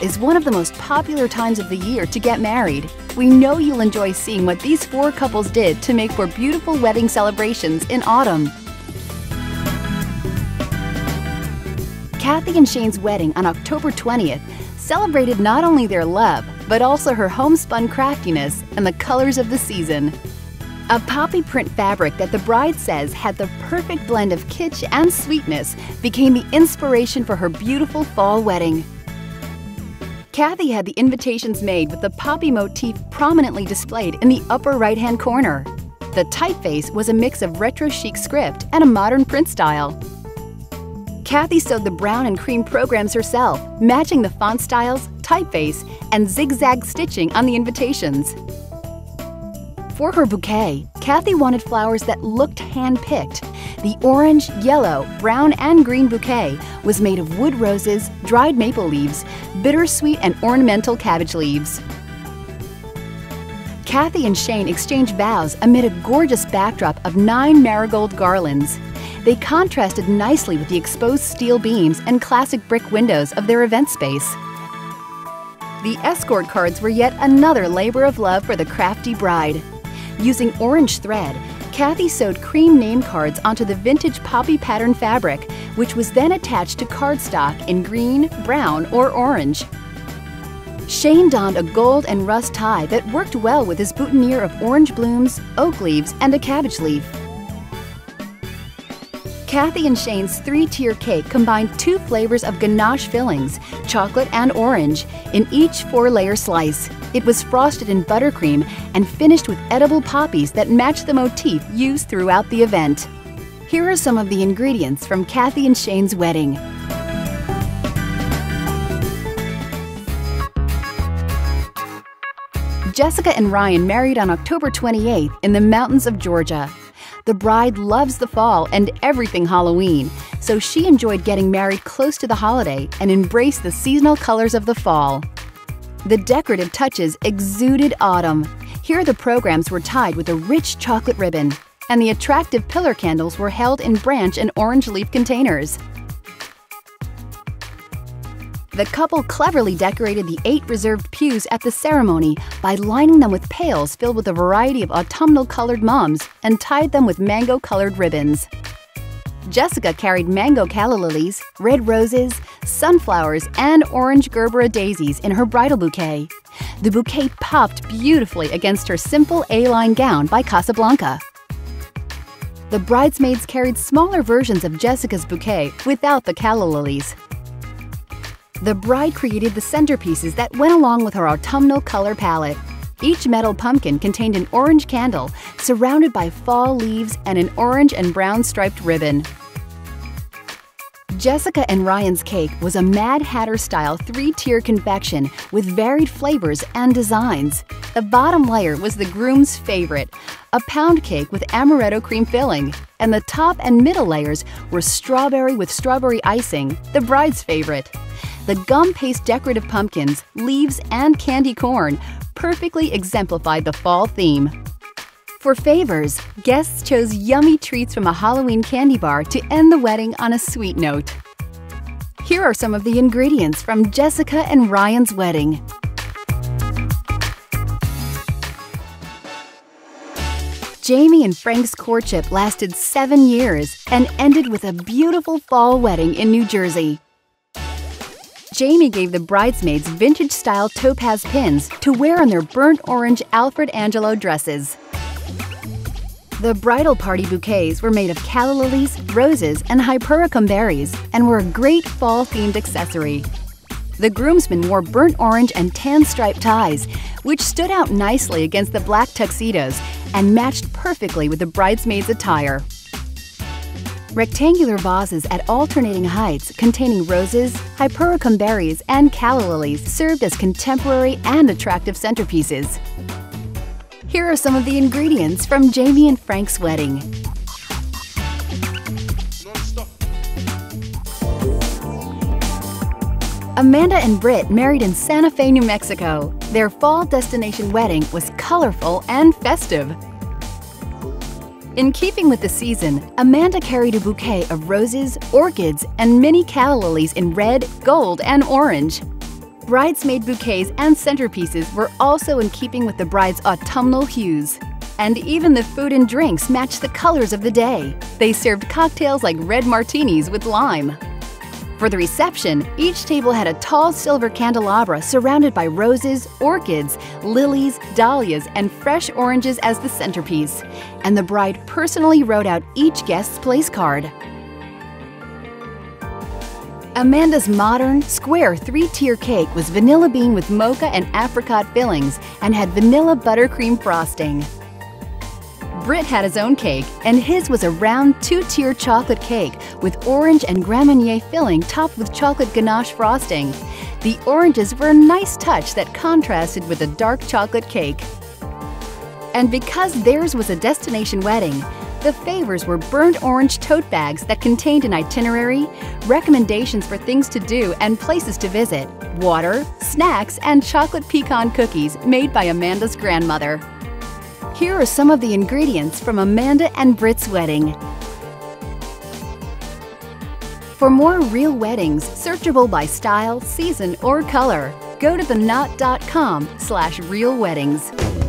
is one of the most popular times of the year to get married. We know you'll enjoy seeing what these four couples did to make for beautiful wedding celebrations in autumn. Kathy and Shane's wedding on October 20th celebrated not only their love, but also her homespun craftiness and the colors of the season. A poppy print fabric that the bride says had the perfect blend of kitsch and sweetness became the inspiration for her beautiful fall wedding. Kathy had the invitations made with the poppy motif prominently displayed in the upper right-hand corner. The typeface was a mix of retro chic script and a modern print style. Kathy sewed the brown and cream programs herself, matching the font styles, typeface, and zigzag stitching on the invitations. For her bouquet, Kathy wanted flowers that looked hand-picked. The orange, yellow, brown, and green bouquet was made of wood roses, dried maple leaves, bittersweet and ornamental cabbage leaves. Kathy and Shane exchanged vows amid a gorgeous backdrop of 9 marigold garlands. They contrasted nicely with the exposed steel beams and classic brick windows of their event space. The escort cards were yet another labor of love for the crafty bride. Using orange thread, Kathy sewed cream name cards onto the vintage poppy pattern fabric, which was then attached to cardstock in green, brown, or orange. Shane donned a gold and rust tie that worked well with his boutonniere of orange blooms, oak leaves, and a cabbage leaf. Kathy and Shane's 3-tier cake combined 2 flavors of ganache fillings, chocolate and orange, in each 4-layer slice. It was frosted in buttercream and finished with edible poppies that matched the motif used throughout the event. Here are some of the ingredients from Kathy and Shane's wedding. Jessica and Ryan married on October 28th in the mountains of Georgia. The bride loves the fall and everything Halloween, so she enjoyed getting married close to the holiday and embraced the seasonal colors of the fall. The decorative touches exuded autumn. Here the programs were tied with a rich chocolate ribbon, and the attractive pillar candles were held in branch and orange leaf containers. The couple cleverly decorated the 8 reserved pews at the ceremony by lining them with pails filled with a variety of autumnal-colored mums and tied them with mango-colored ribbons. Jessica carried mango calla lilies, red roses, sunflowers, and orange gerbera daisies in her bridal bouquet. The bouquet popped beautifully against her simple A-line gown by Casablanca. The bridesmaids carried smaller versions of Jessica's bouquet without the calla lilies. The bride created the centerpieces that went along with her autumnal color palette. Each metal pumpkin contained an orange candle surrounded by fall leaves and an orange and brown striped ribbon. Jessica and Ryan's cake was a Mad Hatter-style 3-tier confection with varied flavors and designs. The bottom layer was the groom's favorite, a pound cake with amaretto cream filling, and the top and middle layers were strawberry with strawberry icing, the bride's favorite. The gum paste decorative pumpkins, leaves, and candy corn perfectly exemplified the fall theme. For favors, guests chose yummy treats from a Halloween candy bar to end the wedding on a sweet note. Here are some of the ingredients from Jessica and Ryan's wedding. Jamie and Frank's courtship lasted 7 years and ended with a beautiful fall wedding in New Jersey. Jamie gave the bridesmaids vintage-style topaz pins to wear on their burnt orange Alfred Angelo dresses. The bridal party bouquets were made of calla lilies, roses, and hypericum berries and were a great fall-themed accessory. The groomsmen wore burnt orange and tan striped ties, which stood out nicely against the black tuxedos and matched perfectly with the bridesmaids' attire. Rectangular vases at alternating heights containing roses, hypericum berries, and calla lilies served as contemporary and attractive centerpieces. Here are some of the ingredients from Jamie and Frank's wedding. Amanda and Britt married in Santa Fe, New Mexico. Their fall destination wedding was colorful and festive. In keeping with the season, Amanda carried a bouquet of roses, orchids, and mini calla lilies in red, gold, and orange. Bridesmaid bouquets and centerpieces were also in keeping with the bride's autumnal hues. And even the food and drinks matched the colors of the day. They served cocktails like red martinis with lime. For the reception, each table had a tall silver candelabra surrounded by roses, orchids, lilies, dahlias, and fresh oranges as the centerpiece. And the bride personally wrote out each guest's place card. Amanda's modern, square 3-tier cake was vanilla bean with mocha and apricot fillings and had vanilla buttercream frosting. Britt had his own cake, and his was a round 2-tier chocolate cake with orange and Grand Marnier filling topped with chocolate ganache frosting. The oranges were a nice touch that contrasted with the dark chocolate cake. And because theirs was a destination wedding, the favors were burnt orange tote bags that contained an itinerary, recommendations for things to do and places to visit, water, snacks, and chocolate pecan cookies made by Amanda's grandmother. Here are some of the ingredients from Amanda and Britt's wedding. For more real weddings, searchable by style, season, or color, go to theknotau.com/realweddings.